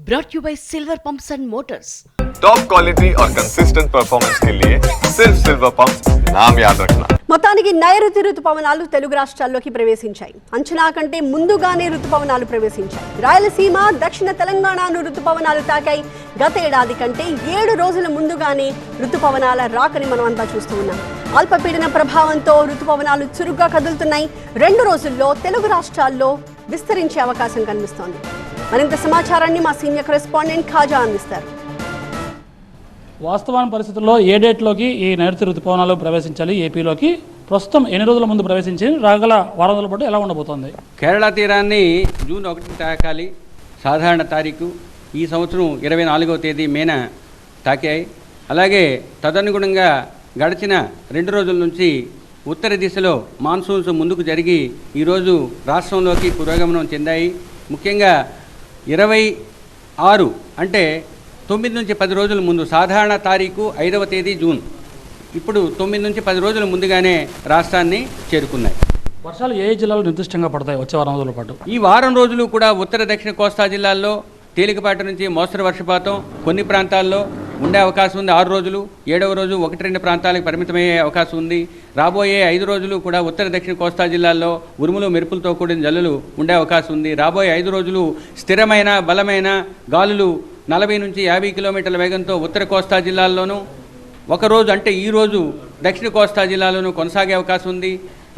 brought you by Silver Pumps and Motors. Top quality और consistent performance के लिए सिर्फ सिल्वर पंप्स नाम याद रखना. మొత్తానికి నైరుతి రుతుపవనాలు తెలుగు రాష్ట్రాల్లోకి ప్రవేశించాయి. అంచనా కంటే ముందుగానే రుతుపవనాలు ప్రవేశించాయి. రాయలసీమ, దక్షిణ తెలంగాణను రుతుపవనాలు తాకాయి. గత ఏడాది కంటే 7 రోజుల ముందుగానే రుతుపవనాల రాకని మనం అంతా చూస్తూ ఉన్నాం. అల్పపీడన ప్రభావంతో రుతుపవనాలు చురుగ్గా కదులుతున్నాయి. 2 రోజుల్లో తెలుగు రాష్ట్రాల్లో విస్తరించే అవకాశం కనిపిస్తోంది. మరింత సమాచారాన్ని మా సీనియర్ కరెస్పాండెంట్ ఖాజా అందిస్తారు. వాస్తవానికి పరిస్థితుల్లో ఏ డేట్లోకి ఈ నైరుతి ఋతుపవనాలు ప్రవేశించాలి ఏపీలోకి, ప్రస్తుతం ఎన్ని రోజుల ముందు ప్రవేశించి రాగల వారం రోజుల పాటు ఎలా ఉండబోతోంది? కేరళ తీరాన్ని జూన్ 1 తాకాలి. సాధారణ తారీఖు ఈ సంవత్సరం 24వ తేదీ మేన తాకాయి. అలాగే తదనుగుణంగా గడిచిన 2 రోజుల నుంచి ఉత్తర దిశలో మాన్సూన్స్ ముందుకు జరిగి ఈరోజు రాష్ట్రంలోకి పురోగమనం చెందాయి. ముఖ్యంగా 26 అంటే 9 నుంచి 10 రోజుల ముందు, సాధారణ తారీఖు 5వ తేదీ జూన్, ఇప్పుడు 9 నుంచి 10 రోజుల ముందుగానే రాష్ట్రాన్ని చేరుకున్నాయి. వర్షాలు ఏ జిల్లాలో నిర్దిష్టంగా పడతాయి వచ్చే వారం రోజుల పాటు? ఈ వారం రోజులు కూడా ఉత్తర దక్షిణ కోస్తా జిల్లాల్లో తేలికపాటి నుంచి మోస్తరు వర్షపాతం కొన్ని ప్రాంతాల్లో ఉండే అవకాశం ఉంది. 6 రోజులు, 7వ రోజు 1-2 ప్రాంతాలకు పరిమితమయ్యే అవకాశం ఉంది. రాబోయే 5 రోజులు కూడా ఉత్తర దక్షిణ కోస్తా జిల్లాల్లో ఉరుములు మెరుపులతో కూడిన జల్లులు ఉండే అవకాశం ఉంది. రాబోయే 5 రోజులు స్థిరమైన బలమైన గాలులు 40 నుంచి 50 కిలోమీటర్ల వేగంతో ఉత్తర కోస్తా జిల్లాల్లోనూ, ఒకరోజు అంటే ఈరోజు దక్షిణ కోస్తా జిల్లాలోనూ కొనసాగే అవకాశం ఉంది.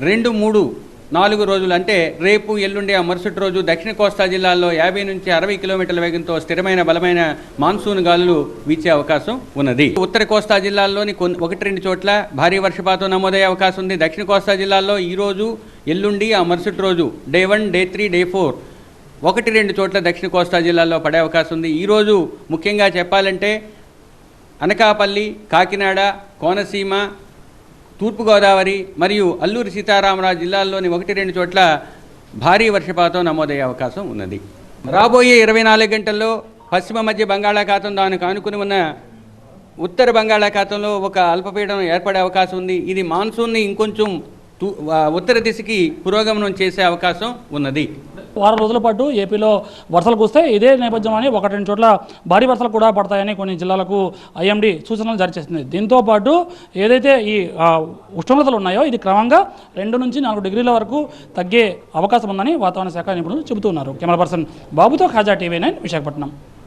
2, 3, 4 రోజులు అంటే రేపు, ఎల్లుండి, ఆ మరుసటి రోజు దక్షిణ కోస్తా జిల్లాల్లో 50 నుంచి 60 కిలోమీటర్ల వేగంతో స్థిరమైన బలమైన మాన్సూన్ గాలులు వీచే అవకాశం ఉన్నది. ఉత్తర కోస్తా జిల్లాల్లోని 1-2 చోట్ల భారీ వర్షపాతం నమోదయ్యే అవకాశం ఉంది. దక్షిణ కోస్తా జిల్లాల్లో ఈరోజు, ఎల్లుండి, ఆ మరుసటి రోజు డే 1, డే 3, డే 4 1-2 చోట్ల దక్షిణ కోస్తా జిల్లాల్లో పడే అవకాశం ఉంది. ఈరోజు ముఖ్యంగా చెప్పాలంటే అనకాపల్లి, కాకినాడ, కోనసీమ, తూర్పుగోదావరి మరియు అల్లూరి సీతారామరాజు జిల్లాల్లోని 1-2 చోట్ల భారీ వర్షపాతం నమోదయ్యే అవకాశం ఉన్నది. రాబోయే 24 గంటల్లో పశ్చిమ మధ్య బంగాళాఖాతం దానికి ఆనుకుని ఉన్న ఉత్తర బంగాళాఖాతంలో ఒక అల్పపీడనం ఏర్పడే అవకాశం ఉంది. ఇది మాన్సూన్ని ఇంకొంచెం ఉత్తర దిశకి పురోగమనం చేసే అవకాశం ఉన్నది. వారం రోజుల పాటు ఏపీలో వర్షాలు కురిస్తే ఇదే నేపథ్యం అని 1-2 చోట్ల భారీ వర్షాలు కూడా పడతాయని కొన్ని జిల్లాలకు ఐఎండీ సూచనలు జారీ చేస్తుంది. దీంతోపాటు ఏదైతే ఈ ఉష్ణోగ్రతలు ఉన్నాయో ఇది క్రమంగా 2 నుంచి 4 డిగ్రీల వరకు తగ్గే అవకాశం ఉందని వాతావరణ శాఖ నిపుణులు చెబుతున్నారు. కెమెరా పర్సన్ బాబుతో ఖాజా, TV9 విశాఖపట్నం.